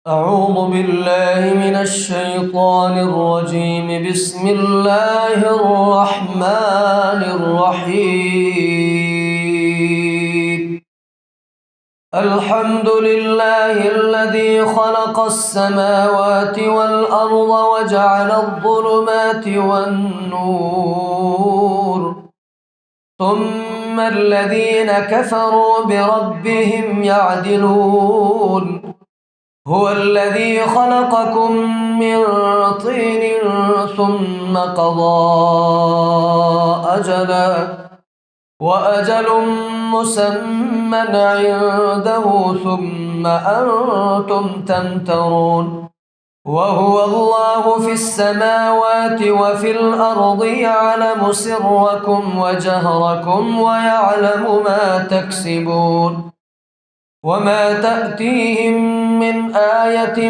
أعوذ بالله من الشيطان الرجيم. بسم الله الرحمن الرحيم. الحمد لله الذي خلق السماوات والأرض وجعل الظلمات والنور، ثم الذين كفروا بربهم يعدلون. هو الذي خلقكم من طين ثم قضى أجلا وأجل مسمى عنده ثم أنتم تمترون. وهو الله في السماوات وفي الأرض يعلم سركم وجهركم ويعلم ما تكسبون. وما تأتيهم من آية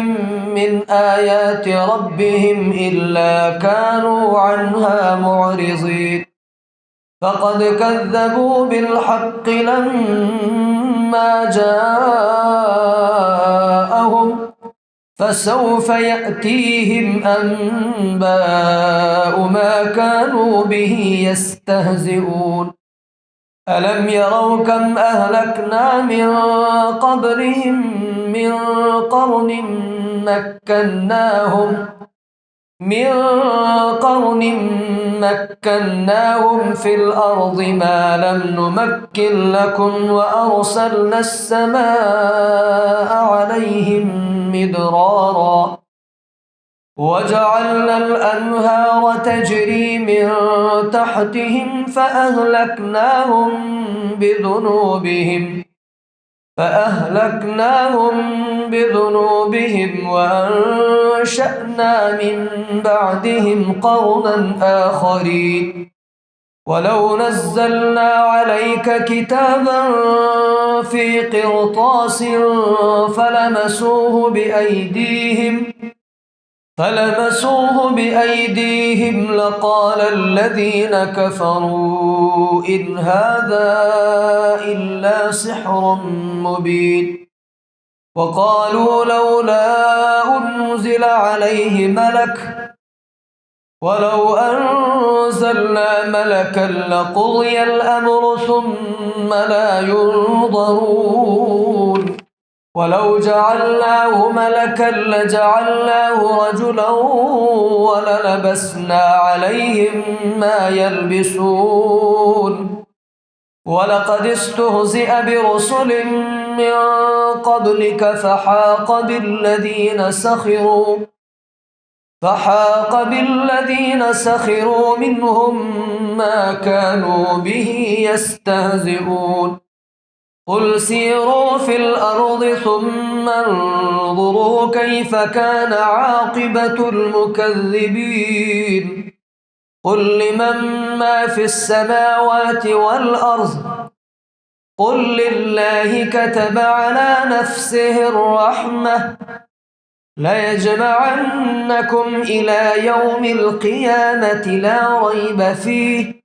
من آيات ربهم إلا كانوا عنها معرضين. فقد كذبوا بالحق لما جاءهم، فسوف يأتيهم أنباء ما كانوا به يستهزئون. ألم يروا كم أهلكنا من قبلهم من قرن مكناهم في الأرض ما لم نمكن لكم، وأرسلنا السماء عليهم مدرارا، وجعلنا الأنهار تجري من تحتهم فأهلكناهم بذنوبهم وأنشأنا من بعدهم قرنا آخرين. ولو نزلنا عليك كتابا في قرطاس فلمسوه بأيديهم لقال الذين كفروا إن هذا إلا سحر مبين. وقالوا لولا أنزل عليه ملك، ولو أنزلنا ملكا لقضي الأمر ثم لا ينظرون. ولو جعلناه ملكا لجعلناه رجلا وللبسنا عليهم ما يلبسون. ولقد استهزئ برسل من قبلك فحاق بالذين سخروا منهم ما كانوا به يستهزئون. قل سيروا في الأرض ثم انظروا كيف كان عاقبة المكذبين. قل لمن ما في السماوات والأرض، قل لله. كتب على نفسه الرحمة ليجمعنكم إلى يوم القيامة لا ريب فيه.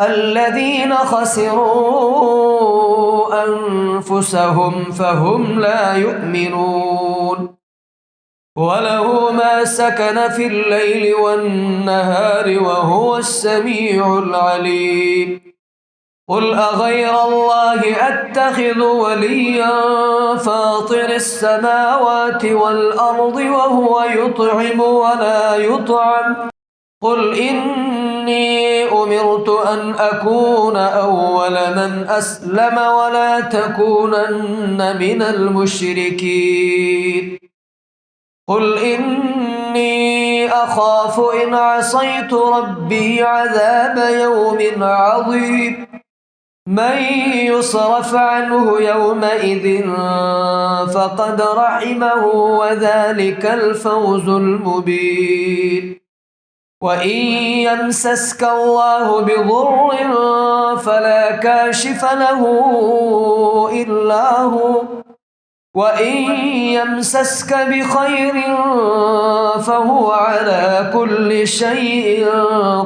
الذين خسروا أنفسهم فهم لا يؤمنون. وله ما سكن في الليل والنهار وهو السميع العليم. قل أغير الله أتخذ وليا فاطر السماوات والأرض وهو يطعم ولا يطعم. قل إني أمرت أن أكون أول من أسلم ولا تكونن من المشركين. قل إني أخاف إن عصيت ربي عذاب يوم عظيم. من يصرف عنه يومئذ فقد رحمه وذلك الفوز المبين. وإن يمسسك الله بضر فلا كاشف له إلا هو، وإن يمسسك بخير فهو على كل شيء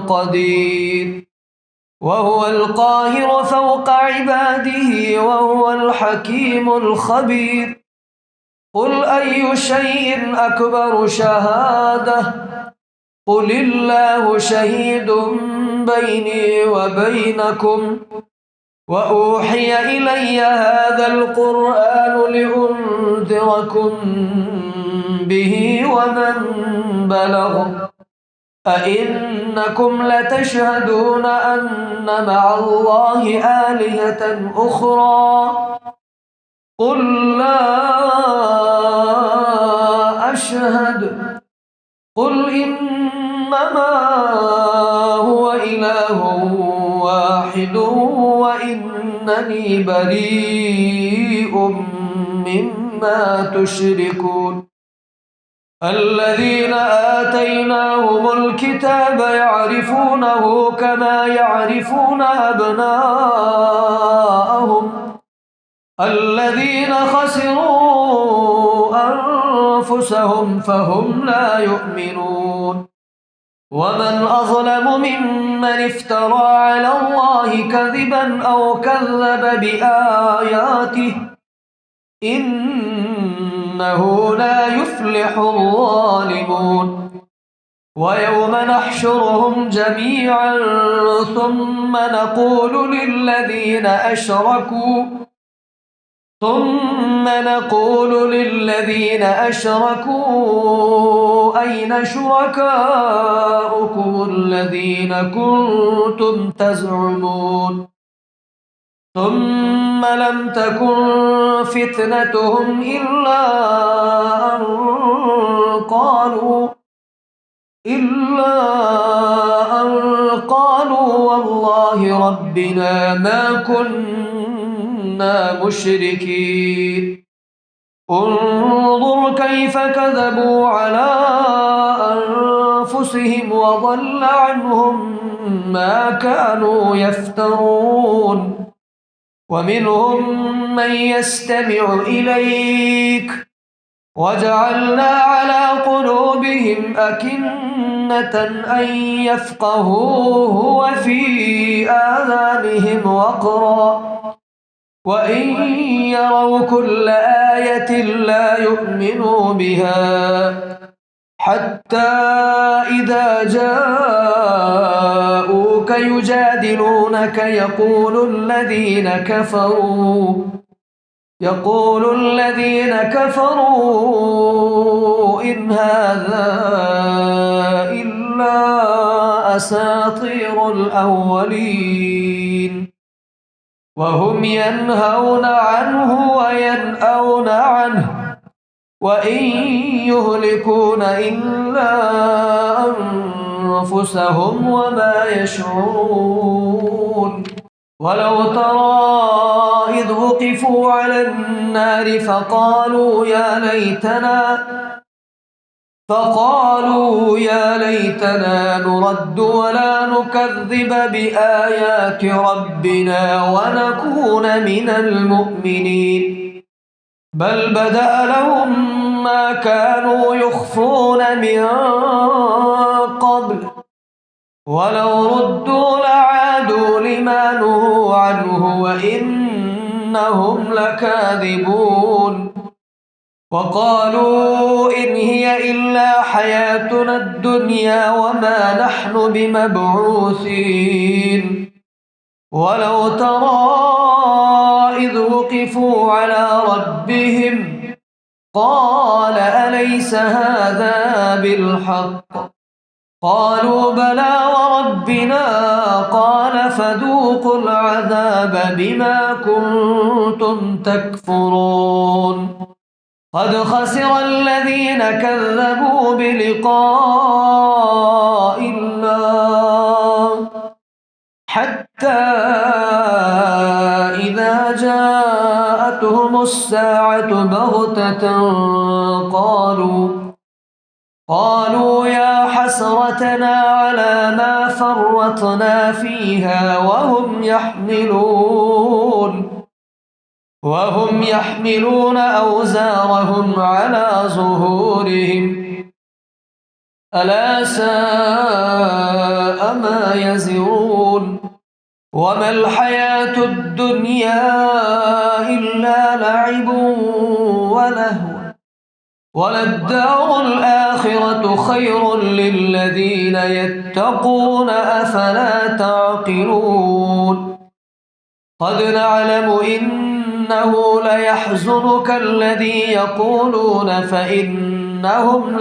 قدير. وهو القاهر فوق عباده وهو الحكيم الخبير. قل أي شيء أكبر شهادة قل الله شهيد بيني وبينكم وأوحي إلي هذا القرآن لأنذركم به ومن بلغ أئنكم لتشهدون أن مع الله آلهة أخرى قل لا أشهد قل إنما هو إله واحد وإنني بريء مما تشركون الذين آتيناهم الكتاب يعرفونه كما يعرفون أبناءهم الذين خسروا أنفسهم فهم لا يؤمنون ومن أظلم ممن افترى على الله كذبا أو كذب بآياته إنه لا يفلح الظالمون ويوم نحشرهم جميعا ثم نقول للذين أشركوا أين شركاؤكم الذين كنتم تزعمون ثم لم تكن فتنتهم إلا أن قالوا والله ربنا ما كنا مشركين انظر كيف كذبوا على أنفسهم وضل عنهم ما كانوا يفترون ومنهم من يستمع إليك وجعلنا على قلوبهم أكنة أن يفقهوه وفي آذانهم وقرا وإن يروا كل آية لا يؤمنوا بها حتى إذا جاءوك يجادلونك يقول الذين كفروا إن هذا إلا أساطير الأولين وهم ينهون عنه وينأون عنه وإن يهلكون إلا أنفسهم وما يشعرون ولو ترى إذ وقفوا على النار فقالوا يا ليتنا نرد ولا نكذب بآيات ربنا ونكون من المؤمنين بل بدأ لهم ما كانوا يخفون من قبل ولو ردوا لعادوا لما نهوا عنه وإنهم لكاذبون وقالوا إن هي إلا حياتنا الدنيا وما نحن بمبعوثين ولو ترى إذ وقفوا على ربهم قال أليس هذا بالحق قالوا بلى وربنا قال فذوقوا العذاب بما كنتم تكفرون قد خسر الذين كذبوا بلقاء الله حتى إذا جاءتهم الساعة بغتة قالوا يا حسرتنا على ما فرطنا فيها وهم يحملون أوزارهم على ظهورهم ألا ساء ما يزرون وما الحياة الدنيا إلا لعب ولهو وللدار الآخرة خير للذين يتقون أفلا تعقلون قد نعلم إنه ليحزنك الذي يقولون فإنهم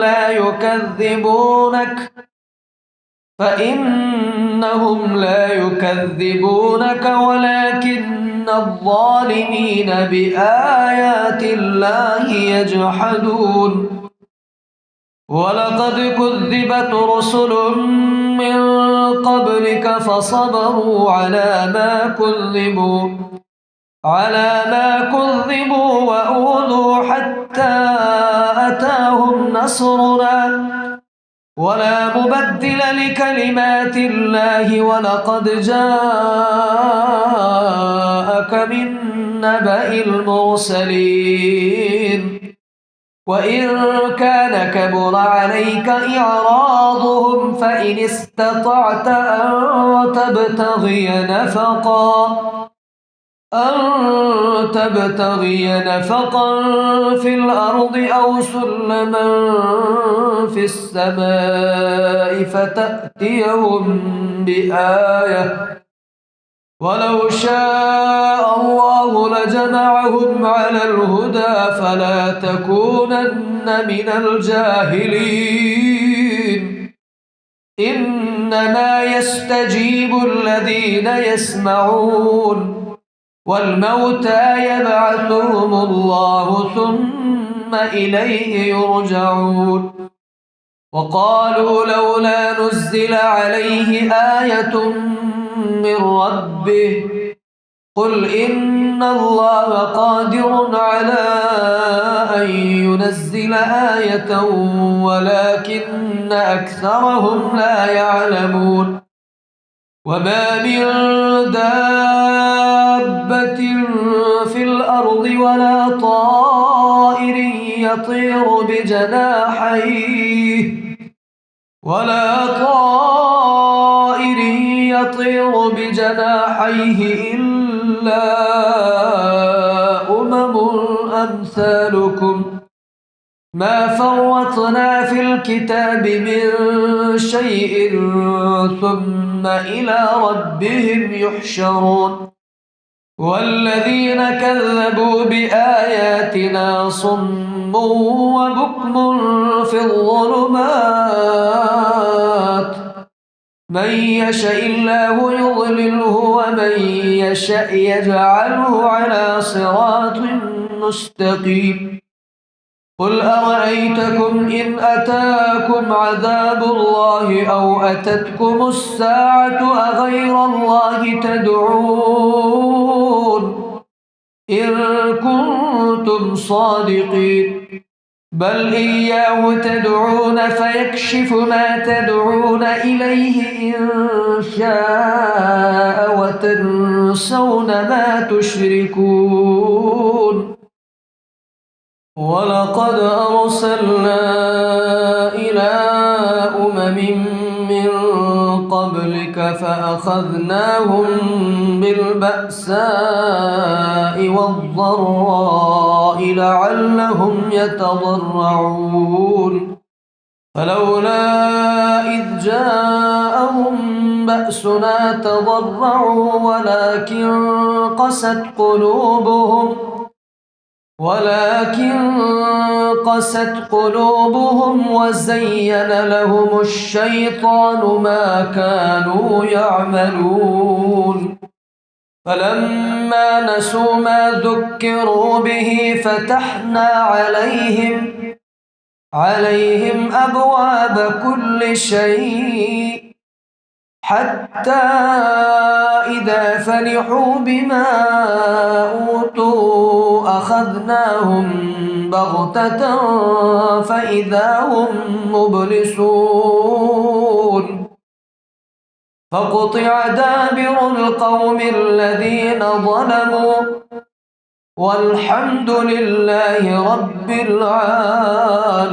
لا يكذبونك ولكن الظالمين بآيات الله يجحدون ولقد كذبت رسل من قبلك فصبروا على ما كذبوا وأوذوا حتى أتاهم نصرنا ولا مبدل لكلمات الله ولقد جاءك من نبأ المرسلين وإن كان كبر عليك إعراضهم فإن استطعت أن تبتغي نفقا في الأرض أو سلما في السماء فتأتيهم بآية ولو شاء الله لجمعهم على الهدى فلا تكونن من الجاهلين إنما يستجيب الذين يسمعون والموتى يبعثهم الله ثم إليه يرجعون وقالوا لولا نزل عليه آية من ربه قل إن الله قادر على أن ينزل آية ولكن أكثرهم لا يعلمون وما من دابة في الأرض ولا طائر يطير بجناحيه إلا أمثالكم ما فرطنا في الكتاب من شيء ثم إلى ربهم يحشرون والذين كذبوا بآياتنا صم وبكم في الظلمات من يشاء الله يضلله ومن يشاء يجعله على صراط مستقيم قل أرأيتكم إن أتاكم عذاب الله أو أتتكم الساعة أغير الله تدعون إن كنتم صادقين بل إياه تدعون فيكشف ما تدعون إليه إن شاء وتنسون ما تشركون ولقد أرسلنا إلى من قبلك فأخذناهم بالبأساء والضراء لعلهم يتضرعون فلولا إذ جاءهم بأسنا تضرعوا ولكن قست قلوبهم وزين لهم الشيطان ما كانوا يعملون فلما نسوا ما ذكروا به فتحنا عليهم أبواب كل شيء حتى إذا فرحوا بما أوتوا أخذناهم بغتة فإذا هم مبلسون فقطع دابر القوم الذين ظلموا والحمد لله رب العالمين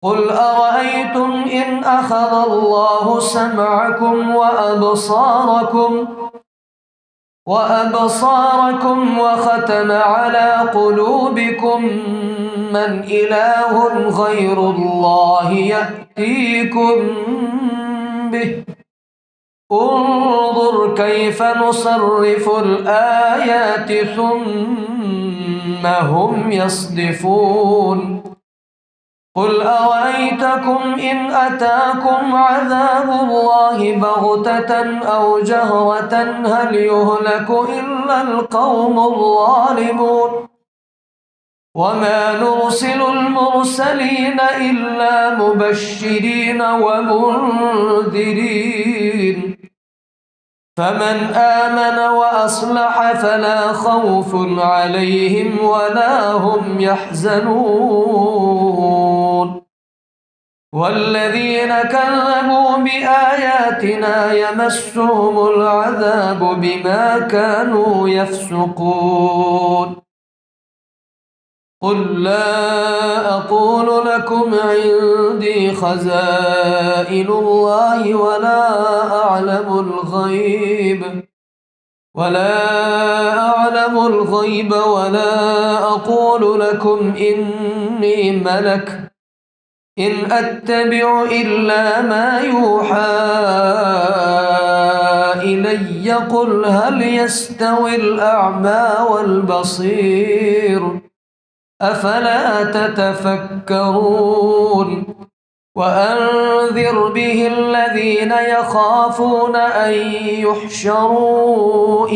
قل أرأيتم إن أخذ الله سمعكم وأبصاركم وأبصاركم وختم على قلوبكم من إله غير الله يأتيكم به انظر كيف نصرف الآيات ثم هم يصدفون قل أرأيتكم إن أتاكم عذاب الله بغتة أو جهرة هل يهلك إلا القوم الظالمون وما نرسل المرسلين إلا مبشرين ومنذرين فمن آمن وأصلح فلا خوف عليهم ولا هم يحزنون والذين كذبوا بآياتنا يمسهم العذاب بما كانوا يفسقون قل لا أقول لكم عندي خزائن الله ولا أعلم الغيب ولا أقول لكم إني ملك إن أتبع إلا ما يوحى إلي قل هل يستوي الأعمى والبصير أفلا تتفكرون وأنذر به الذين يخافون أن يحشروا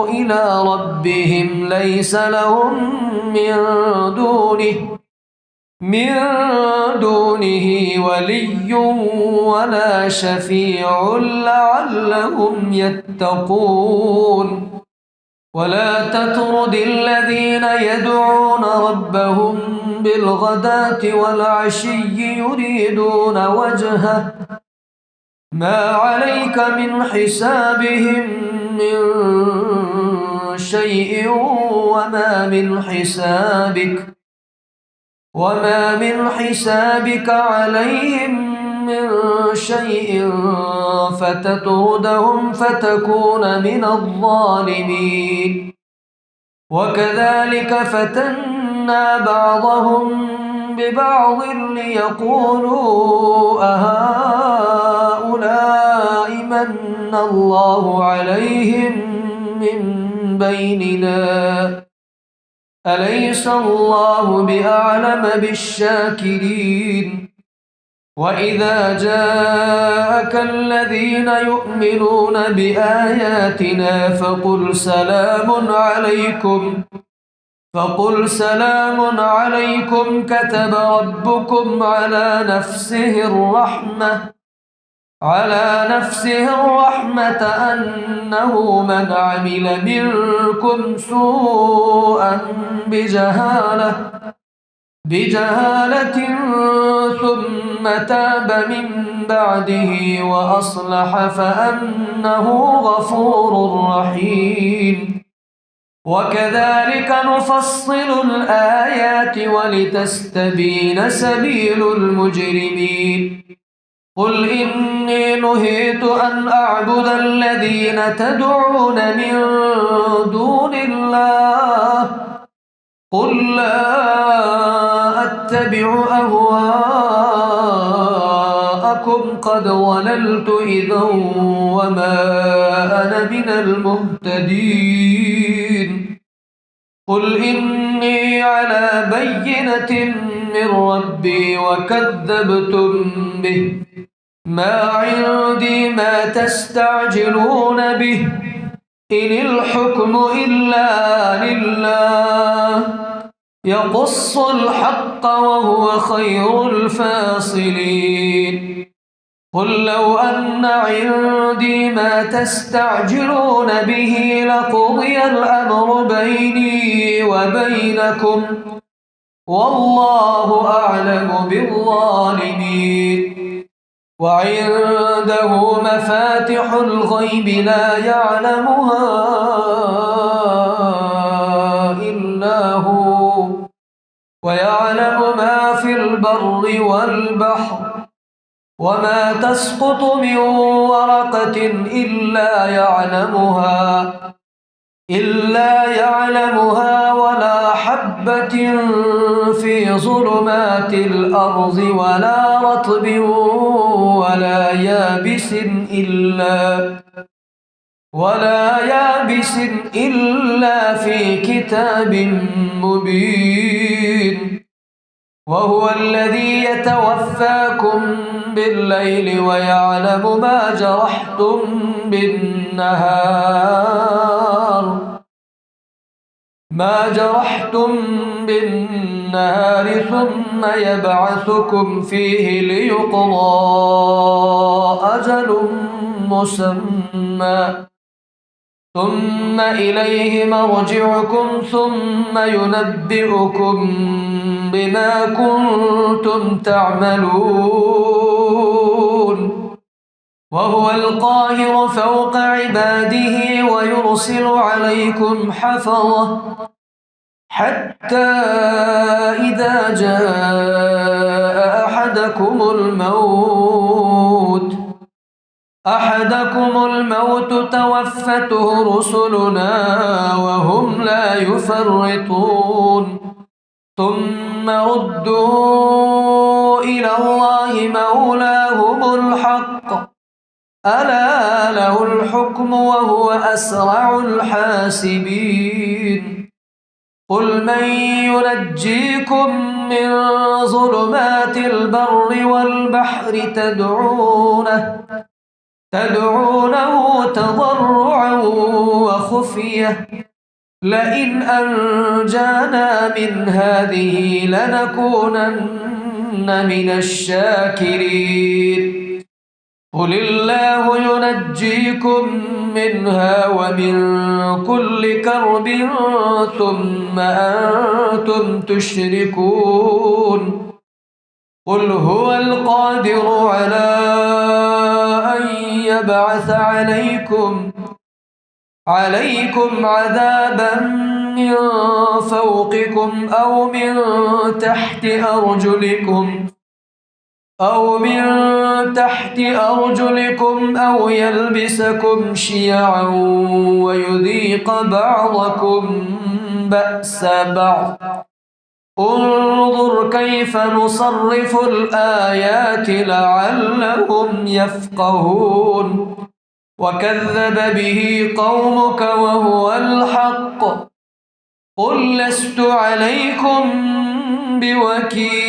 إلى ربهم ليس لهم من دونه ولي ولا شفيع لعلهم يتقون ولا تطرد الذين يدعون ربهم بالغداة والعشي يريدون وجهه ما عليك من حسابهم من شيء وما من حسابك عليهم من شيء فتطردهم فتكون من الظالمين وكذلك فتنا بعضهم ببعض ليقولوا أهؤلاء من الله عليهم من بيننا أليس الله بأعلم بالشاكرين وإذا جاءك الذين يؤمنون بآياتنا فقل سلام عليكم كتب ربكم على نفسه الرحمة أنه من عمل منكم سوءا بجهالة ثم تاب من بعده وأصلح فأنه غفور رحيم وكذلك نفصل الآيات ولتستبين سبيل المجرمين قل إني نهيت أن أعبد الذين تدعون من دون الله قل لا أتبع أهواءكم قد ضللت إذا وما أنا من المهتدين قل إني على بينة من ربي وكذبتم به ما عندي ما تستعجلون به إن الحكم إلا لله يقص الحق وهو خير الفاصلين قل لو أن عندي ما تستعجلون به لقضي الأمر بيني وبينكم والله أعلم بالظالمين وعنده مفاتح الغيب لا يعلمها إلا هو ويعلم ما في البر والبحر وما تسقط من ورقة إلا يعلمها ولا حبة في ظلمات الأرض ولا رطب ولا يابس إلا في كتاب مبين. وهو الذي يتوفاكم بالليل ويعلم ما جرحتم بالنهار ثم يبعثكم فيه ليقضى أجل مسمى ثم إليه مرجعكم ثم ينبئكم بما كنتم تعملون. وهو القاهر فوق عباده ويرسل عليكم حفظة حتى إذا جاء أحدكم الموت توفته رسلنا وهم لا يفرطون ثم ردوا إلى الله مولاهم الحق ألا له الحكم وهو أسرع الحاسبين. قل من ينجيكم من ظلمات البر والبحر تدعونه تضرعا وخفية لئن أنجانا من هذه لنكونن من الشاكرين. قل الله ينجيكم منها ومن كل كرب ثم أنتم تشركون. قل هو القادر على أن يبعث عليكم عذابا من فوقكم أو من تحت أرجلكم أو يلبسكم شيعا ويذيق بعضكم بأس بعض. انظر كيف نصرف الآيات لعلهم يفقهون. وكذب به قومك وهو الحق قل لست عليكم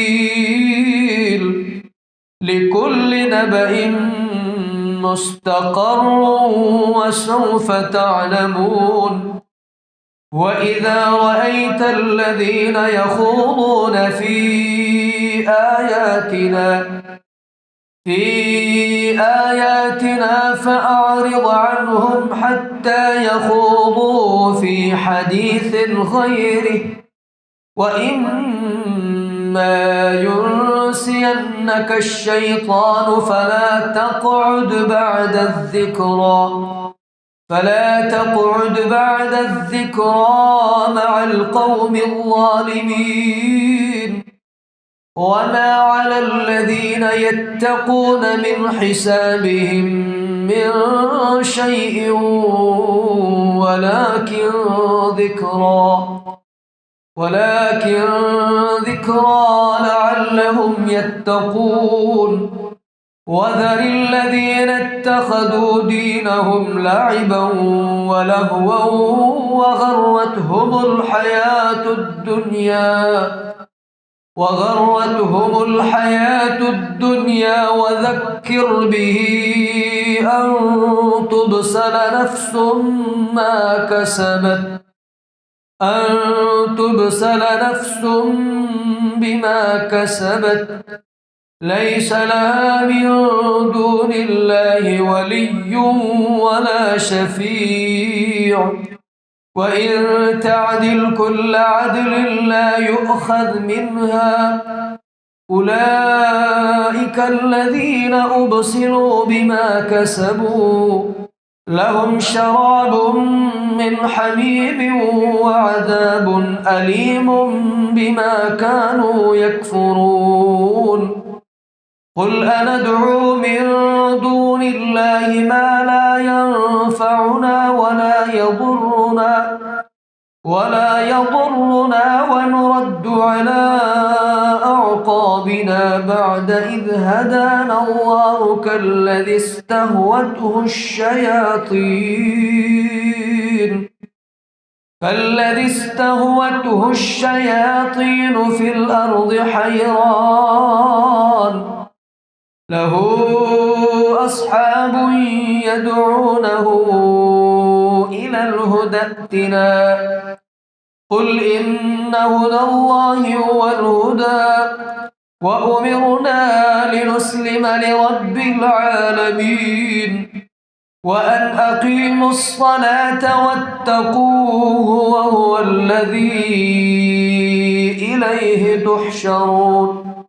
بوكيل لكل نبأ مستقر وسوف تعلمون. وإذا رأيت الذين يخوضون في آياتنا فأعرض عنهم حتى يخوضوا في حديث غيره وإما ينسينك الشيطان فلا تقعد بعد الذكرى مع القوم الظالمين. وما على الذين يتقون من حسابهم من شيء ولكن ذكرى لعلهم يتقون. وذر الذين اتخذوا دينهم لعبا ولهوا وغرتهم الحياة الدنيا وذكر به أن تبصل نفس بما كسبت ليس لها من دون الله ولي ولا شفيع وإن تعدل كل عدل لا يؤخذ منها. أولئك الذين أبصروا بما كسبوا لهم شراب من حميم وعذاب أليم بما كانوا يكفرون. قل أندعو من دون الله ما لا ينفعنا ولا يضرنا ونرد على أعقابنا بعد إذ هدانا الله كالذي استهوته الشياطين في الأرض حيران له أصحاب يدعونه إلى الهدى ائتنا قل إن هدى الله هو الهدى وأمرنا لنسلم لرب العالمين وأن أقيموا الصلاة واتقوه وهو الذي إليه تحشرون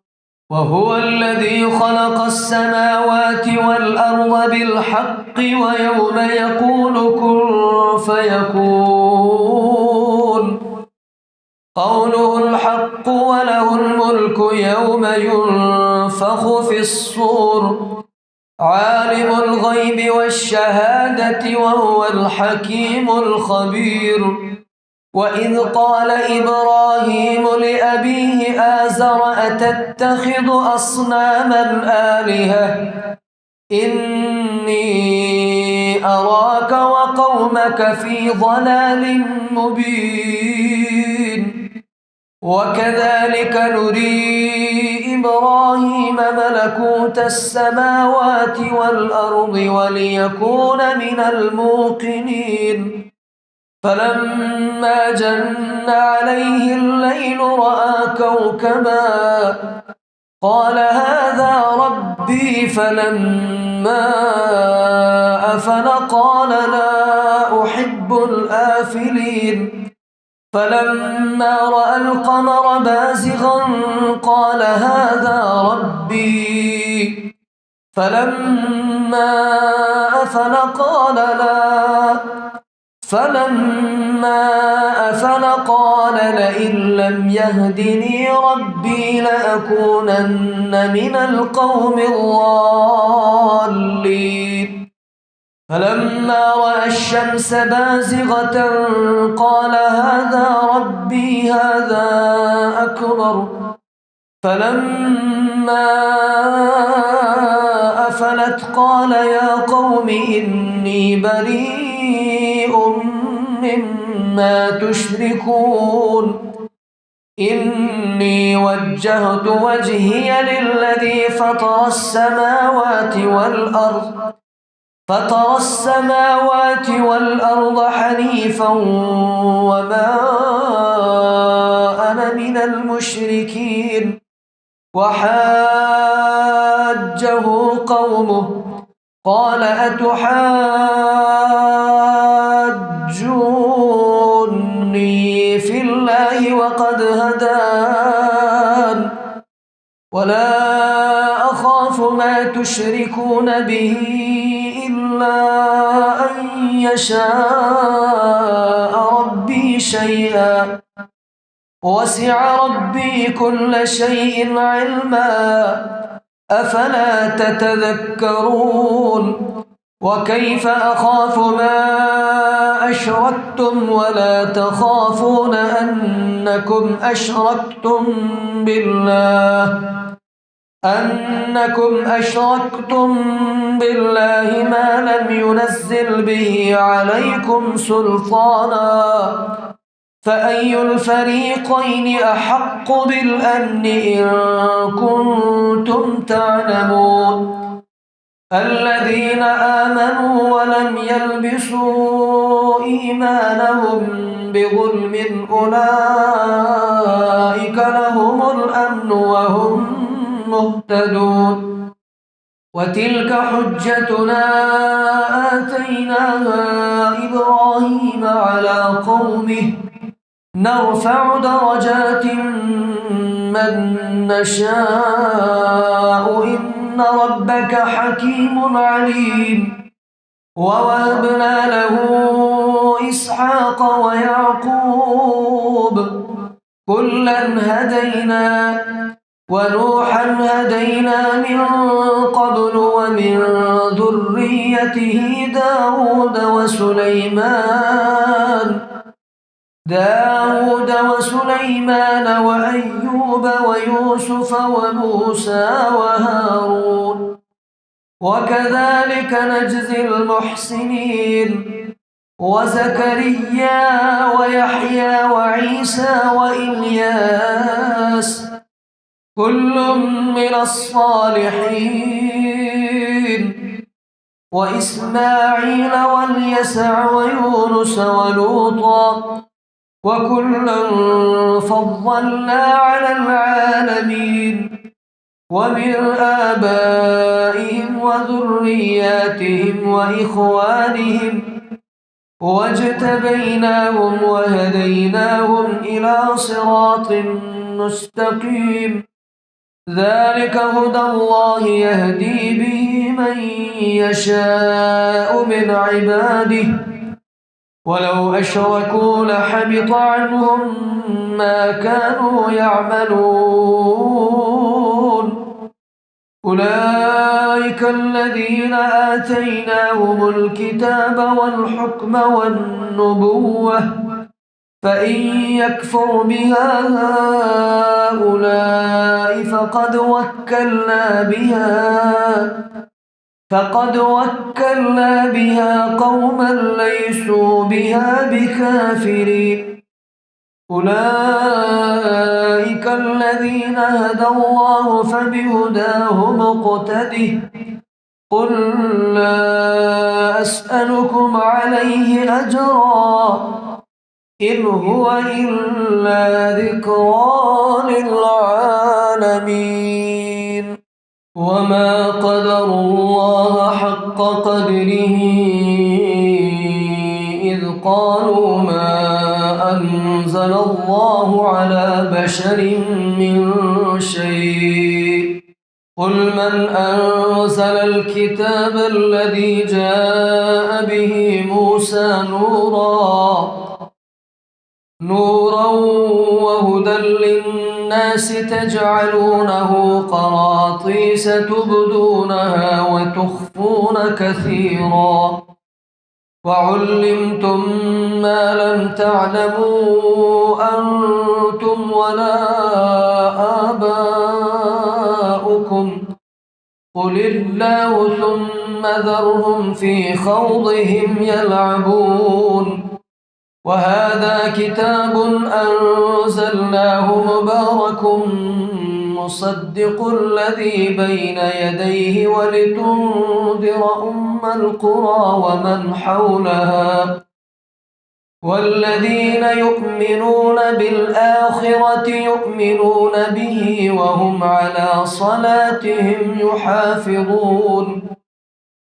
وهو الذي خلق السماوات والأرض بالحق ويوم يقول كن فيكون قوله الحق وله الملك يوم ينفخ في الصور عالم الغيب والشهادة وهو الحكيم الخبير وإذ قال إبراهيم لأبيه آزر أتتخذ أصناما آلهة إني أراك وقومك في ضلال مبين وكذلك نري إبراهيم ملكوت السماوات والأرض وليكون من الموقنين فلما جن عليه الليل رأى كوكبا قال هذا ربي فلما أفل قال لا أحب الآفلين فلما رأى القمر بازغا قال هذا ربي فلما أفل قال لئن لم يهدني ربي لأكونن من القوم الضالين فلما رأى الشمس بازغة قال هذا ربي هذا أكبر فلما أفلت قال يا قوم إني بريء مما تشركون إني وجهت وجهي للذي فطر السماوات والأرض حنيفا وما أنا من المشركين وحاجه قومه قال أتحاجوني في الله وقد هدان ولا أخاف ما تشركون به إلا أن يشاء ربي شيئا وسع ربي كل شيء علما أفلا تتذكرون وكيف أخاف ما أشركتم ولا تخافون أنكم أشركتم بالله ما لم ينزل به عليكم سلطانا فأي الفريقين أحق بالأمن إن كنتم تعلمون الذين آمنوا ولم يلبسوا إيمانهم بظلم أولئك لهم الأمن وهم مهتدون وتلك حجتنا آتيناها إبراهيم على قومه نرفع درجات من نشاء إن ربك حكيم عليم ووهبنا له إسحاق ويعقوب كلا هدينا ونوحا هدينا من قبل ومن ذريته داود وسليمان وأيوب ويوسف وموسى وهارون وكذلك نجزي المحسنين وزكريا ويحيى وعيسى وإلياس كل من الصالحين وإسماعيل واليسع ويونس ولوطا وكلا فضلنا على العالمين ومن آبائهم وذرياتهم وإخوانهم واجتبيناهم وهديناهم إلى صراط مستقيم ذلك هدى الله يهدي به من يشاء من عباده ولو أشركوا لحبط عنهم ما كانوا يعملون أولئك الذين آتيناهم الكتاب والحكم والنبوة فإن يكفر بها هؤلاء فقد وكلنا بها قوما ليسوا بها بكافرين أولئك الذين هدى الله فبهداه مقتده قل لا أسألكم عليه أجرا إن هو إلا ذكرى للعالمين وما قدروا الله حق قدره إذ قالوا ما أنزل الله على بشر من شيء قل من أنزل الكتاب الذي جاء به موسى نورا وهدى للناس تجعلونه قراطيس تبدونها وتخفون كثيرا وعلمتم ما لم تعلموا أنتم ولا آباؤكم قل الله ثم ذرهم في خوضهم يلعبون وهذا كتاب أنزلناه مبارك مصدق الذي بين يديه ولتنذر أم القرى ومن حولها والذين يؤمنون بالآخرة يؤمنون به وهم على صلاتهم يحافظون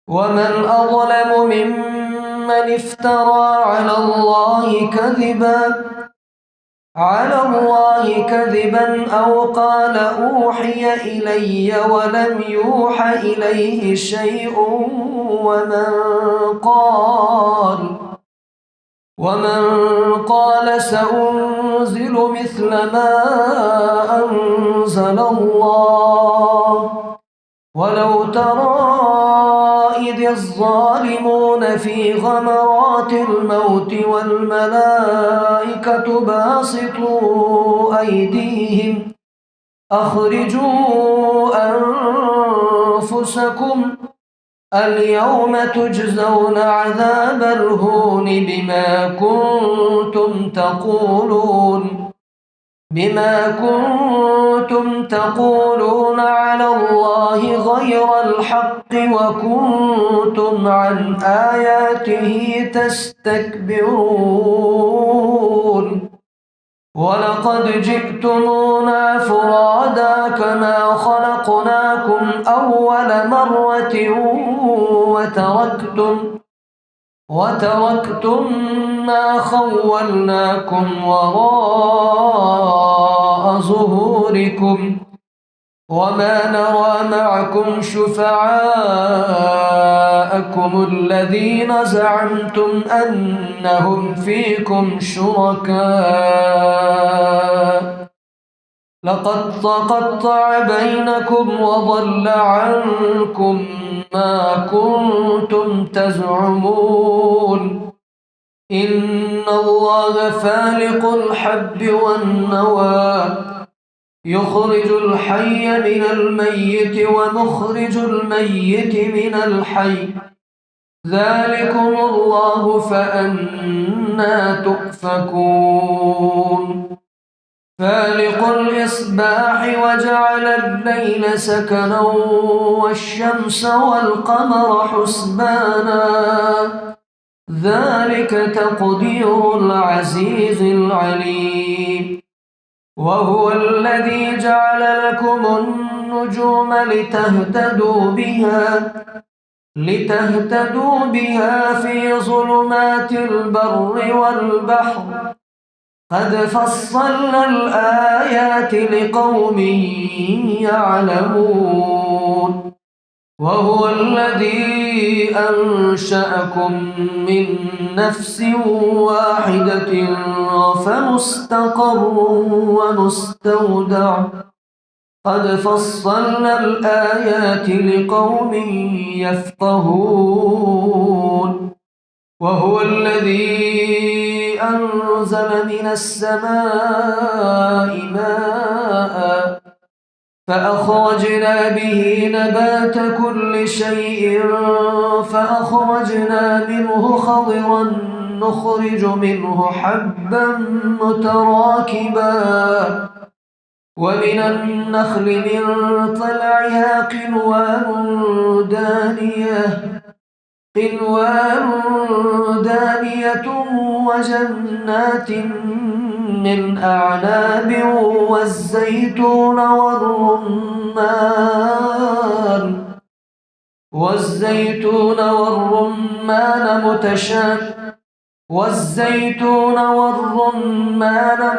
ومن أظلم ممن افترى على الله كذبا أو قال أوحي إلي ولم يوح إليه شيء ومن قال سأنزل مثل ما أنزل الله ولو ترى إذ الظالمون في غمرات الموت والملائكة باسطوا أيديهم أخرجوا أنفسكم اليوم تجزون عذاب الهون بما كنتم تقولون على الله غير الحق وكنتم عن آياته تستكبرون ولقد جئتمونا فرادا كما خلقناكم أول مرة وتركتم ما خولناكم وراء ظهوركم وما نرى معكم شفعاءكم الذين زعمتم أنهم فيكم شركاء لقد تقطع بينكم وضل عنكم ما كنتم تزعمون إن الله فالق الحب والنوى يخرج الحي من الميت ومخرج الميت من الحي ذلكم الله فأنى تؤفكون فالق الإصباح وجعل الليل سكنا والشمس والقمر حسبانا ذلك تقدير العزيز العليم وهو الذي جعل لكم النجوم لتهتدوا بها في ظلمات البر والبحر قد فصلنا الآيات لقوم يعلمون وهو الذي أنشأكم من نفس واحدة فمستقر ومستودع قد فصلنا الآيات لقوم يفقهون وهو الذي أنزل من السماء ماء فأخرجنا به نبات كل شيء فأخرجنا منه خضرا نخرج منه حبا متراكبا ومن النخل من طلعها قنوان دانية وجنات من أعناب والزيتون والرمان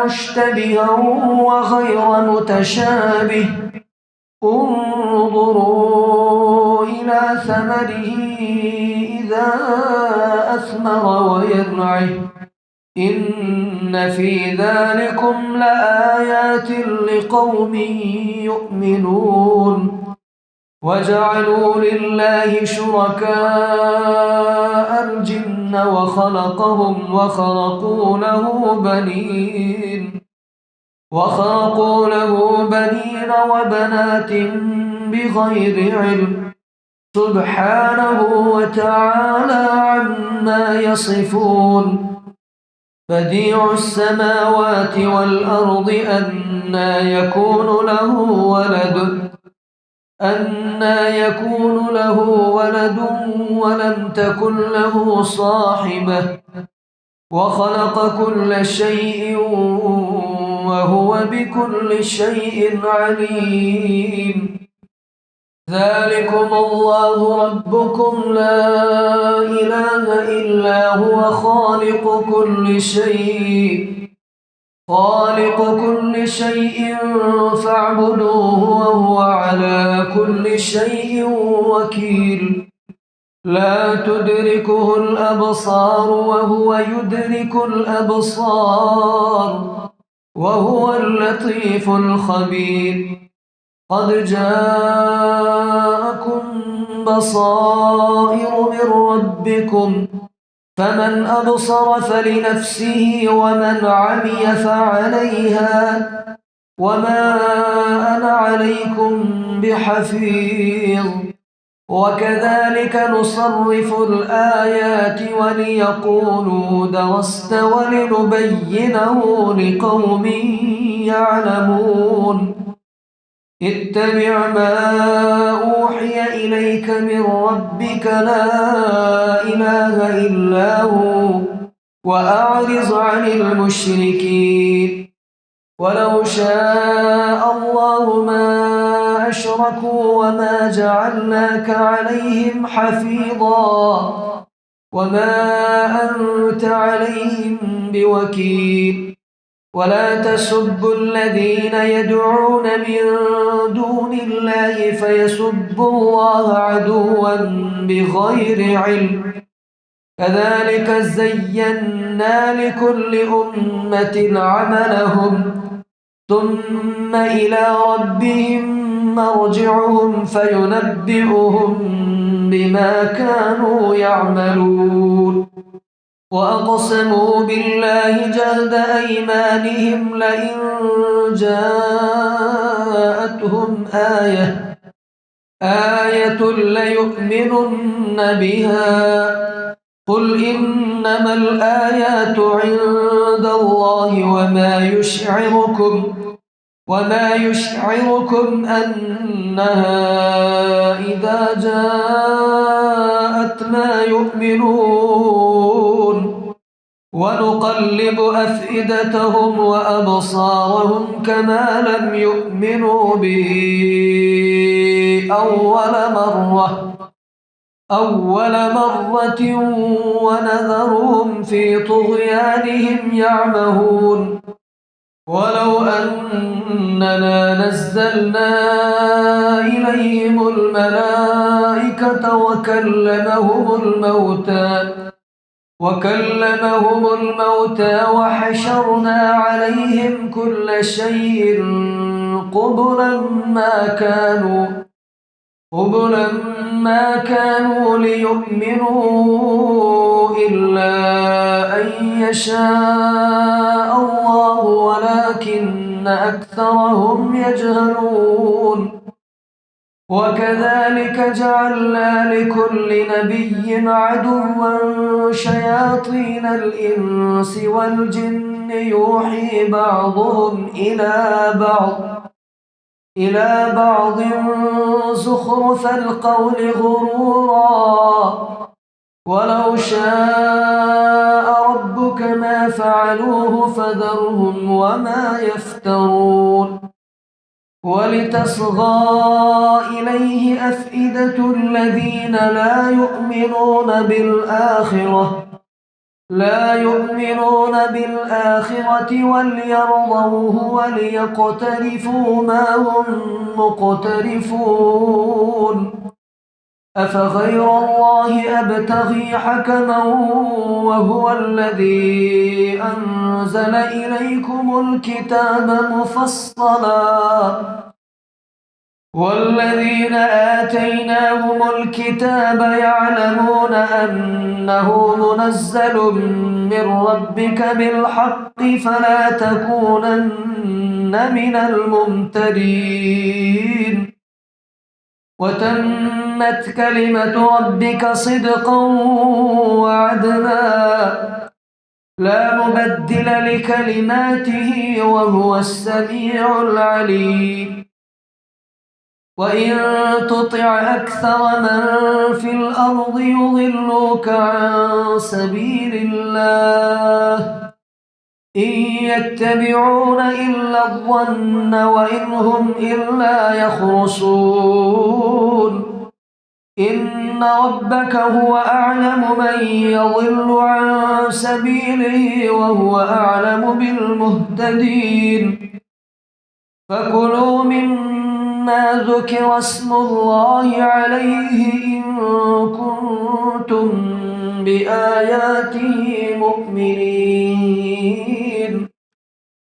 مشتبها وغير متشابه انظروا إلى ثمره إذا أثمر وينعه إن في ذلكم لآيات لقوم يؤمنون وجعلوا لله شركاء الجن وخلقهم وخرقوا له بنين وبنات بغير علم سبحانه وتعالى عما يصفون بديع السماوات والأرض أنى يكون له ولد ولم تكن له صاحبة وخلق كل شيء وهو بكل شيء عليم ذلكم الله ربكم لا إله إلا هو خالق كل شيء فاعبدوه وهو على كل شيء وكيل لا تدركه الأبصار وهو يدرك الأبصار وهو اللطيف الخبير قد جاءكم بصائر من ربكم فمن أبصر فلنفسه ومن عمي فعليها وما أنا عليكم بحفيظ وكذلك نصرف الآيات وليقولوا درست ولنبينه لقوم يعلمون اتبع ما أوحي إليك من ربك لا إله إلا هو وأعرض عن المشركين ولو شاء الله ما أشركوا وما جعلناك عليهم حفيظا وما أنت عليهم بوكيل ولا تسبوا الذين يدعون من دون الله فيسبوا الله عدوا بغير علم كذلك زينا لكل أمة عملهم ثم إلى ربهم مرجعهم فينبئهم بما كانوا يعملون وأقسموا بالله جهد أيمانهم لئن جاءتهم آية ليؤمنن بها قل إنما الآيات عند الله وما يشعركم أنها إذا جاءت لا يؤمنون ونقلب أفئدتهم وأبصارهم كما لم يؤمنوا به أول مرة ونذرهم في طغيانهم يعمهون ولو أننا نزلنا إليهم الملائكة وكلمهم الموتى وحشرنا عليهم كل شيء قبلا ما كانوا ليؤمنوا إلا أن يشاء الله ولكن أكثرهم يجهلون وكذلك جعلنا لكل نبي عدوا شياطين الإنس والجن يوحي بعضهم إلى بعض زخرف القول غرورا ولو شاء ربك ما فعلوه فذرهم وما يفترون ولتصغى إليه أفئدة الذين لا يؤمنون بالآخرة وليرضوه وليقترفوا ما هم مقترفون أفغير الله أبتغي حكما وهو الذي أنزل إليكم الكتاب مفصلا والذين آتيناهم الكتاب يعلمون أنه منزل من ربك بالحق فلا تكونن من الممترين وتمت كلمة ربك صدقا وعدلا لا مبدل لكلماته وهو السميع العليم وإن تطع أكثر من في الأرض يضلوك عن سبيل الله إن يتبعون إلا الظن وإن هم إلا يخرصون إن ربك هو أعلم من يضل عن سبيله وهو أعلم بالمهتدين فكلوا مما ذكر اسم الله عليه إن كنتم بآياته مؤمنين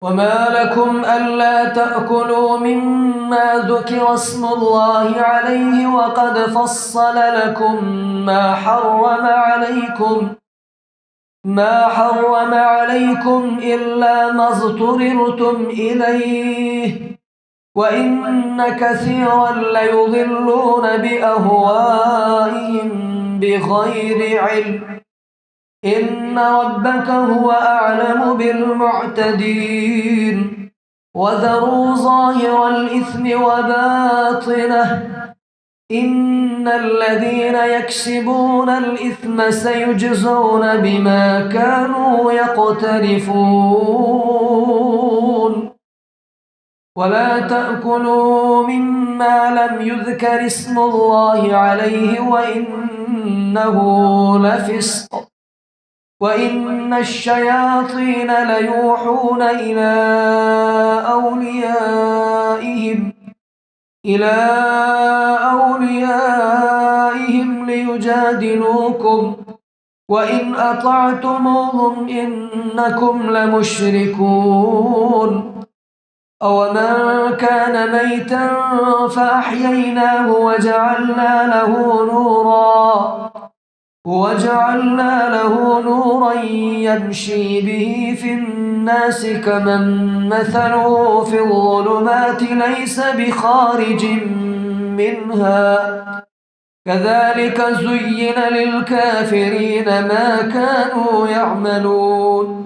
وما لكم ألا تأكلوا مما ذكر اسم الله عليه وقد فصل لكم ما حرم عليكم إلا ما اضطررتم إليه وإن كثيرا ليضلون بأهوائهم بغير علم إن ربك هو أعلم بالمعتدين وذروا ظاهر الإثم وباطنه إن الذين يكسبون الإثم سيجزون بما كانوا يقترفون ولا تأكلوا مما لم يذكر اسم الله عليه وإنه لفسق وإن الشياطين ليوحون إلى أوليائهم ليجادلوكم وإن أطعتموهم إنكم لمشركون أومن كان ميتا فأحييناه وجعلنا له نورا يمشي به في الناس كمن مثله في الظلمات ليس بخارج منها كذلك زين للكافرين ما كانوا يعملون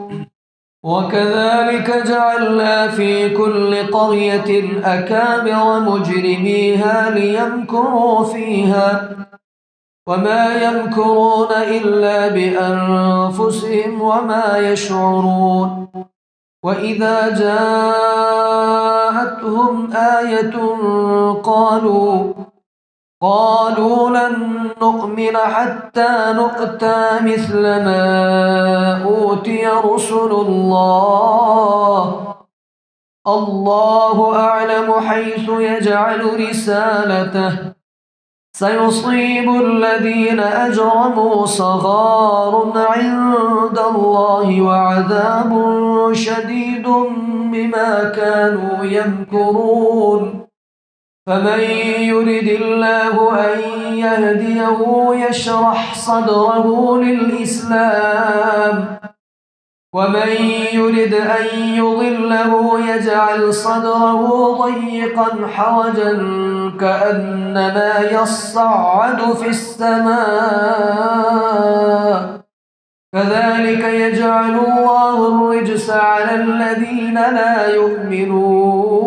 وكذلك جعلنا في كل قرية أكابر مجرميها ليمكروا فيها وما يمكرون إلا بأنفسهم وما يشعرون وإذا جاءتهم آية قالوا لن نؤمن حتى نؤتى مثل ما أوتي رسل الله أعلم حيث يجعل رسالته سيصيب الذين أجرموا صغار عند الله وعذاب شديد بما كانوا يمكرون فمن يرد الله أن يهديه يشرح صدره للإسلام ومن يرد أن يضله يجعل صدره ضيقا حرجا كأنما يصعد في السماء كذلك يجعل الله الرجس على الذين لا يؤمنون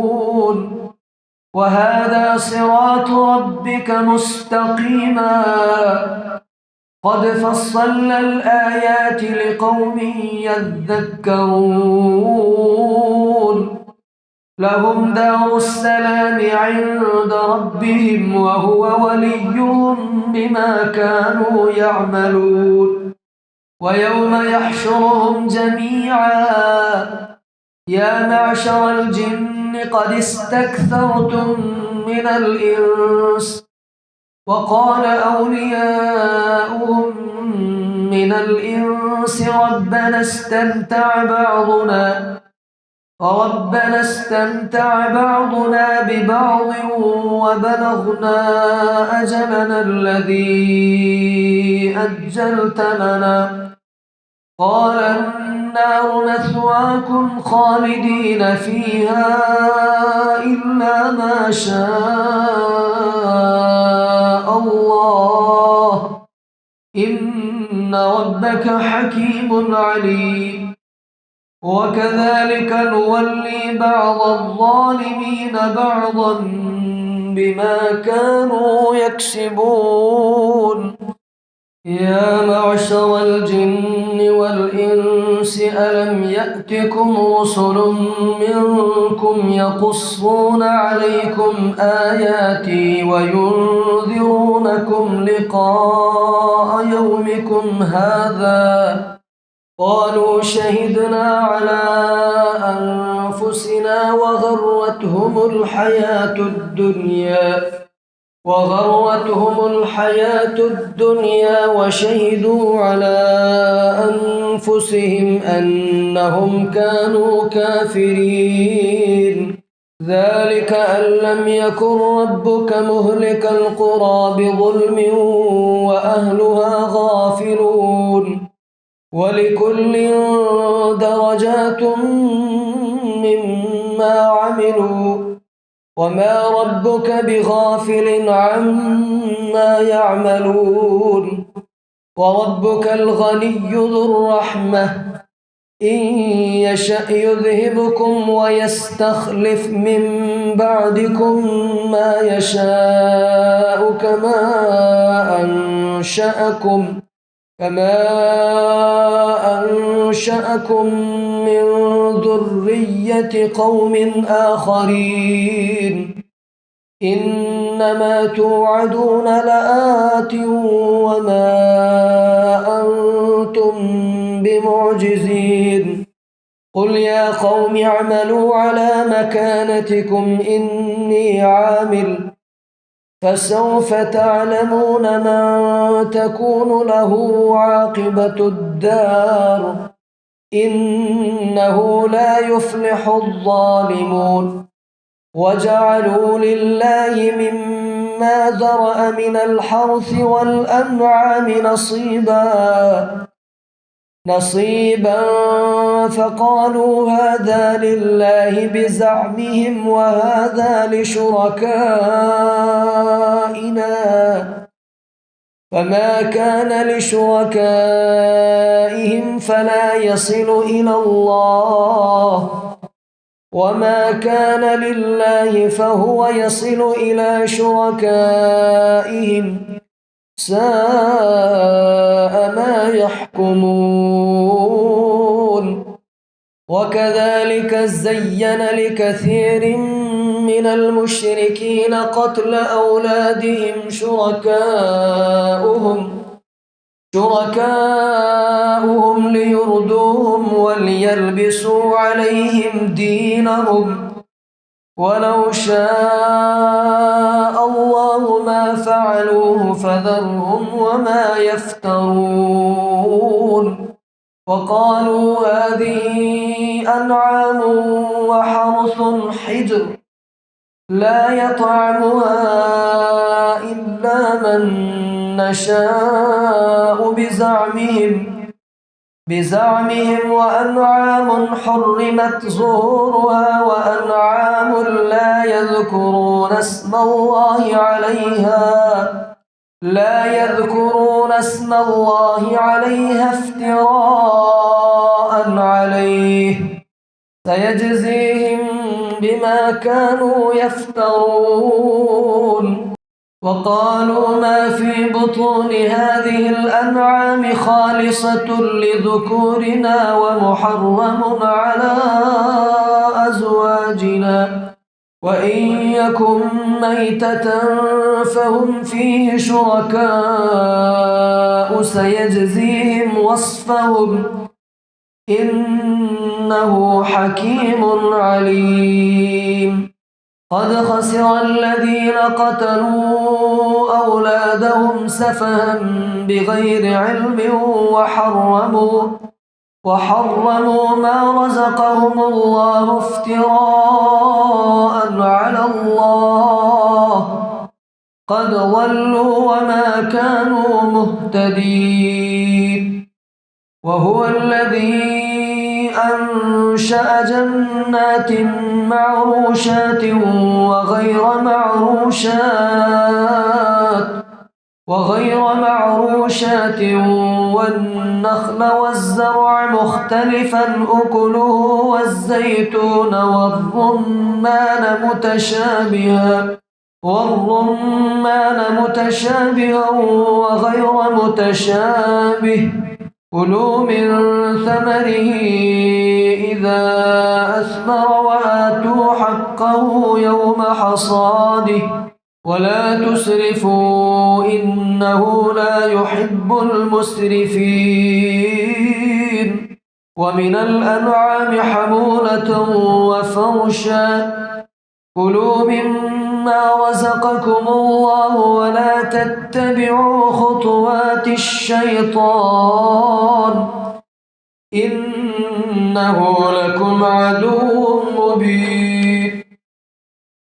وهذا صراط ربك مستقيما قد فصلنا الآيات لقوم يذكرون لهم دار السلام عند ربهم وهو وليهم بما كانوا يعملون ويوم يحشرهم جميعا يا معشر الجن قد استكثرتم من الإنس وقال أولياؤهم من الإنس ربنا استمتع بعضنا ببعض وبلغنا أجلنا الذي أجلت لنا قال النار مثواكم خالدين فيها إلا ما شاء الله إن ربك حكيم عليم وكذلك نولي بعض الظالمين بعضا بما كانوا يكسبون يا معشر الجن والإنس ألم يأتكم رسل منكم يقصون عليكم آياتي وينذرونكم لقاء يومكم هذا قالوا شهدنا على أنفسنا وغرتهم الحياة الدنيا وشهدوا على أنفسهم أنهم كانوا كافرين ذلك أن لم يكن ربك مهلك القرى بظلم وأهلها غافلون ولكل درجات مما عملوا وما ربك بغافل عما يعملون وربك الغني ذو الرحمة إن يشأ يذهبكم ويستخلف من بعدكم ما يشاء كما أنشأكم من ذرية قوم آخرين إنما توعدون لآت وما أنتم بمعجزين قل يا قوم اعملوا على مكانتكم إني عامل فسوف تعلمون من تكون له عاقبة الدار إنه لا يفلح الظالمون. وجعلوا لله مما ذرأ من الحرث والأنعام نصيبا فقالوا هذا لله بزعمهم وهذا لشركائنا، فما كان لشركائهم فلا يصل إلى الله، وما كان لله فهو يصل إلى شركائهم، ساء ما يحكمون. وكذلك زين لكثير من المشركين قتل أولادهم شركاؤهم ليردوهم وليلبسوا عليهم دينهم، ولو شاء الله ما فعلوه فذرهم وما يفترون. وقالوا هذه أنعام وحرث حجر لا يطعمها إلا من نشاء بزعمهم وأنعام حرمت ظهورها وأنعام لا يذكرون اسم الله عليها افتراء عليه، سيجزيهم بما كانوا يفترون. وقالوا ما في بطون هذه الأنعام خالصة لذكورنا ومحرم على أزواجنا، وإن يكن ميتة فهم فيه شركاء سيجزيهم وصفهم إنه حكيم عليم. قد خسر الذين قتلوا أولادهم سفها بغير علم وحرموا ما رزقهم الله افتراء على الله، قد ضلوا وما كانوا مهتدين. وهو الذي أنشأ جنات معروشات وغير معروشات والنخل والزرع مختلفا أكله والزيتون والرمان متشابها وغير متشابه، كلوا من ثمره إذا أثمر وآتوا حقه يوم حصاده ولا تسرفوا إنه لا يحب المسرفين. ومن الأنعام حمولة وفرشا، كلوا مما رزقكم الله ولا تتبعوا خطوات الشيطان إنه لكم عدو مبين.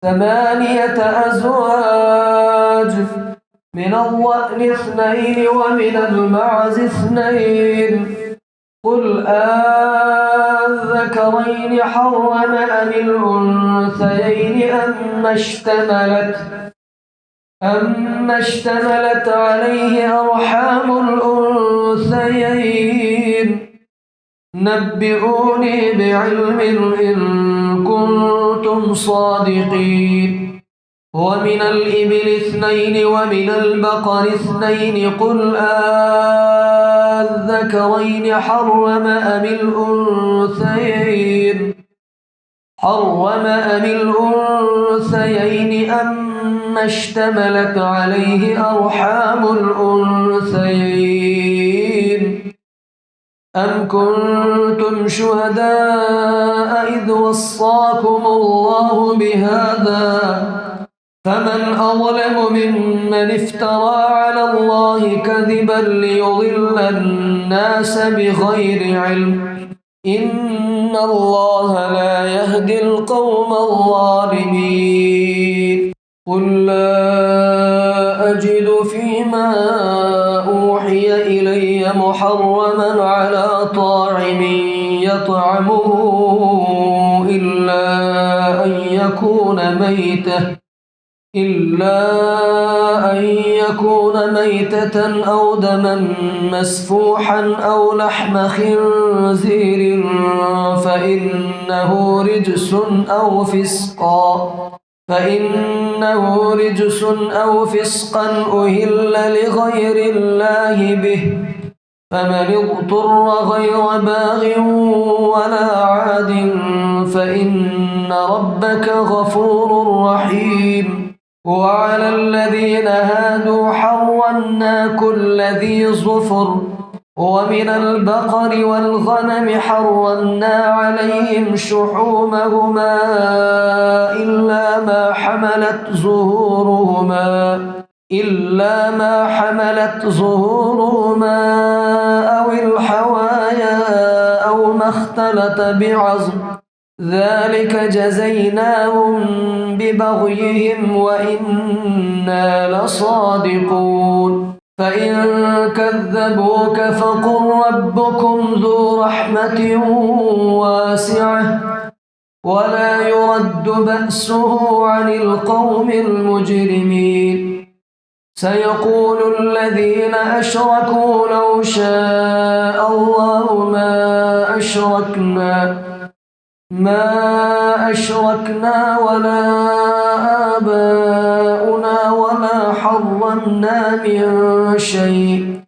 8 أزواج، من الضأن 2 ومن المعز 2، قل أذكرين حرم أم الأنثيين أما اشتملت عليه أرحام الأنثيين، نبئوني بعلم إن كنتم صادقين. ومن الإبل 2 ومن البقر 2، قل أذكرين حرم أم الأنثيين أما اشتملت عليه أرحام الأنثيين، أم كنتم شهداء إذ وصاكم الله بهذا، فمن أظلم ممن افترى على الله كذبا ليضل الناس بغير علم، إن الله لا يهدي القوم الظالمين. قل لا أجد فيما أوحي إلي محرما على طاعم يطعمه إلا أن يكون ميتة أو دما مسفوحا أو لحم خنزير فإنه رجس أو فسقا أهل لغير الله به، فمن اضطر غير باغ ولا عاد فإن ربك غفور رحيم. وعلى الذين هادوا حرمنا كل ذي ظفر، ومن البقر والغنم حرمنا عليهم شحومهما إلا ما حملت ظهورهما أو الحوايا أو ما اختلط بعظم، ذلك جزيناهم ببغيهم وإنا لصادقون. فإن كذبوك فقل ربكم ذو رحمة واسعة ولا يرد بأسه عن القوم المجرمين. سيقول الذين أشركوا لو شاء الله ما أشركنا ولا آباؤنا ولا حرمنا من شيء،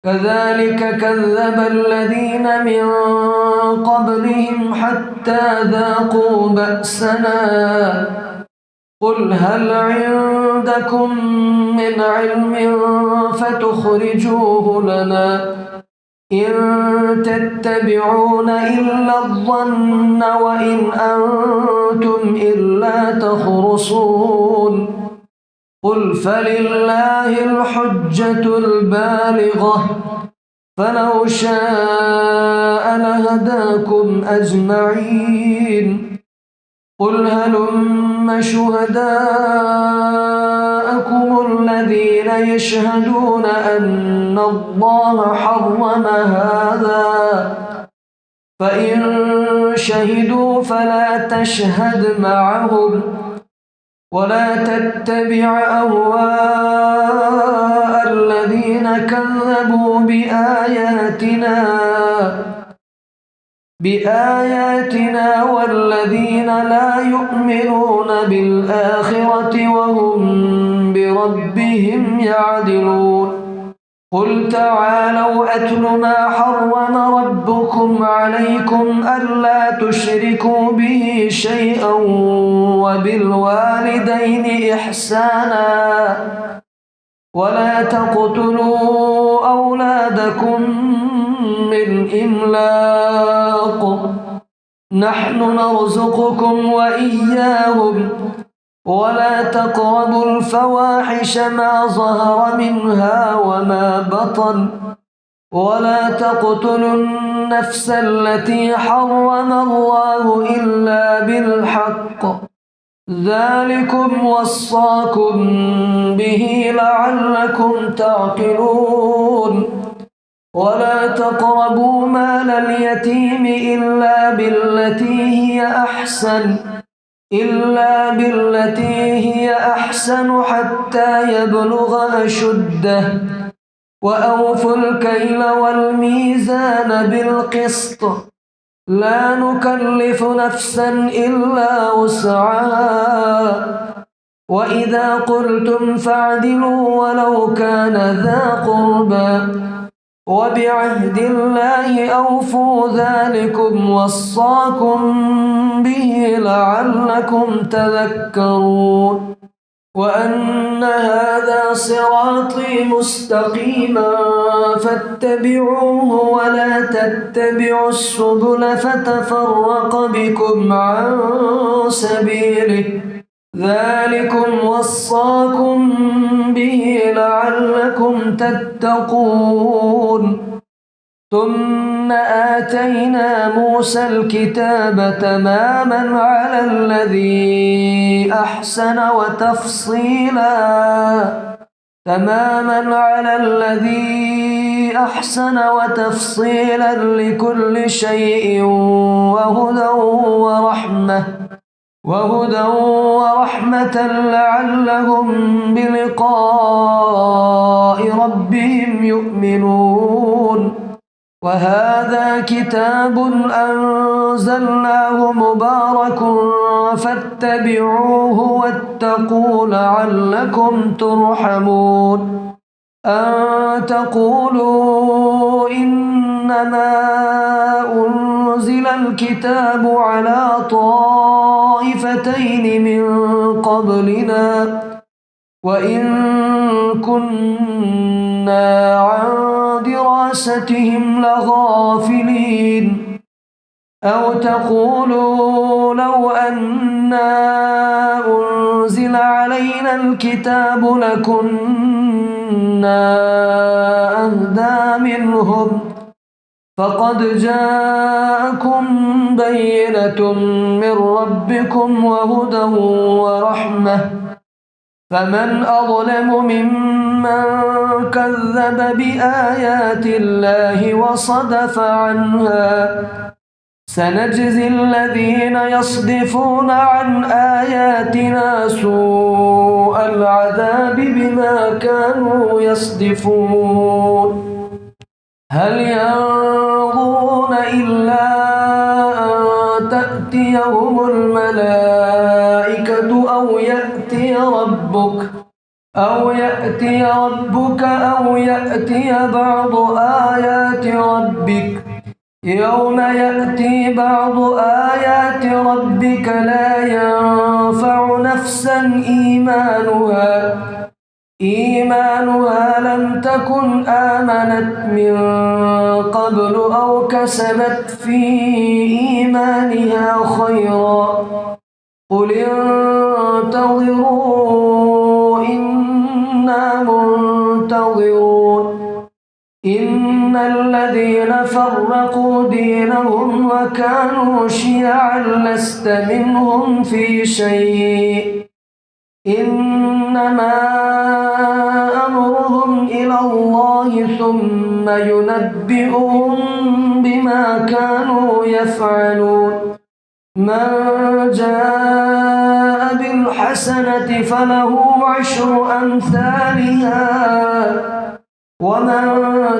كذلك كذب الذين من قبلهم حتى ذاقوا بأسنا. قل هل عندكم من علم فتخرجوه لنا؟ إن تتبعون إلا الظن وإن أنتم إلا تخرصون. قل فلله الحجة البالغة، فلو شاء لهداكم أجمعين. قل هلم شهداءكم الذين يشهدون أن الله حرم هذا، فإن شهدوا فلا تشهد معهم ولا تتبع أهواء الذين كذبوا بآياتنا والذين لا يؤمنون بالآخرة وهم بربهم يعدلون. قل تعالوا أتل ما حرم ربكم عليكم ألا تشركوا به شيئا وبالوالدين إحسانا ولا تقتلوا أولادكم من إملاق، نحن نرزقكم وإياهم، ولا تقربوا الفواحش ما ظهر منها وما بطن، ولا تقتلوا النفس التي حرم الله إلا بالحق، ذلكم وصاكم به لعلكم تعقلون. ولا تقربوا مال اليتيم إلا بالتي هي أحسن حتى يبلغ أشده، وأوفوا الكيل والميزان بالقسط، لا نكلف نفسا إلا وسعها، وإذا قلتم فاعدلوا ولو كان ذا قربى، وبعهد الله أوفوا، ذلكم وصاكم به لعلكم تذكرون. وأن هذا صراطي مستقيما فاتبعوه ولا تتبعوا السبل فتفرق بكم عن سبيله، ذلكم وصاكم به لعلكم تتقون. ثم آتينا موسى الكتاب تماما على الذي أحسن وتفصيلا لكل شيء وهدى ورحمة لعلهم بلقاء ربهم يؤمنون. وهذا كتاب أنزلناه مبارك فاتبعوه واتقوا لعلكم ترحمون. أن تقولوا إنما أنزل الكتاب على طائفتين من قبلنا وإن كنا عن دراستهم لغافلين. أو تقولوا لو أنا أنزل علينا الكتاب لكنا أهدى منهم فقد جاءكم بينة من ربكم وهدى ورحمة فمن أظلم ممن كذب بآيات الله وصدف عنها. سنجزي الذين يصدفون عن آياتنا سوء العذاب بما كانوا يصدفون. هل ينظرون إلا أن تأتيهم الملائكة أو يأتي ربك أو يأتي بعض آيات ربك. يوم يأتي بعض آيات ربك لا ينفع نفسا إيمانها لم تكن آمنت من قبل أو كسبت في إيمانها خيرا. قل انتظروا إنا منتظرون. إن الذين فرقوا دينهم وكانوا شيعا لست منهم في شيء إنما أمرهم إلى الله ثم ينبئهم بما كانوا يفعلون. من جاء بالحسنة فله 10 أمثالها ومن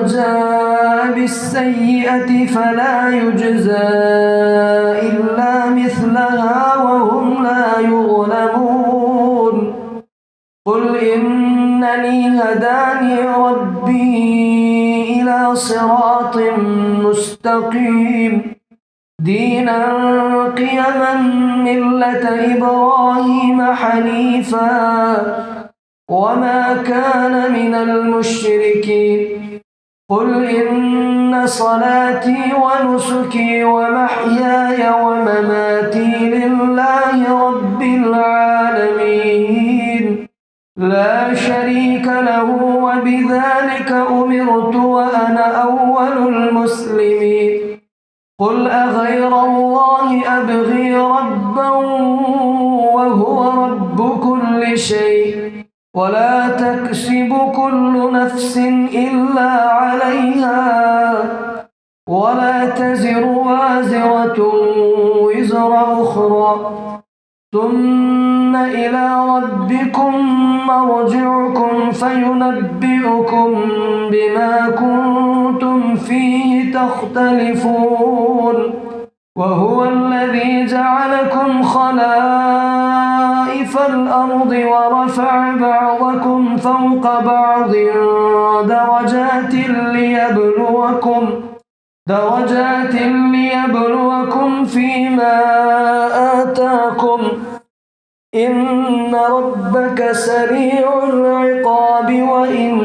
جاء بالسيئة فلا يجزى إلا مثلها وهم لا يظلمون. قل إنني هداني ربي إلى صراط مستقيم دينا قيما ملة إبراهيم حنيفا وما كان من المشركين. قل إن صلاتي ونسكي ومحياي ومماتي لله رب العالمين لا شريك له وبذلك أمرت وأنا أول المسلمين. قل أغير الله أبغي ربا وهو رب كل شيء ولا تكسب كل نفس إلا عليها ولا تزر وازرة وزر أخرى ثم إلى ربكم مرجعكم فينبئكم بما كنتم فيه تختلفون. وهو الذي جعلكم خلائف الأرض ورفع بعضكم فوق بعض درجات ليبلوكم فيما آتاكم إن ربك سريع العقاب وإن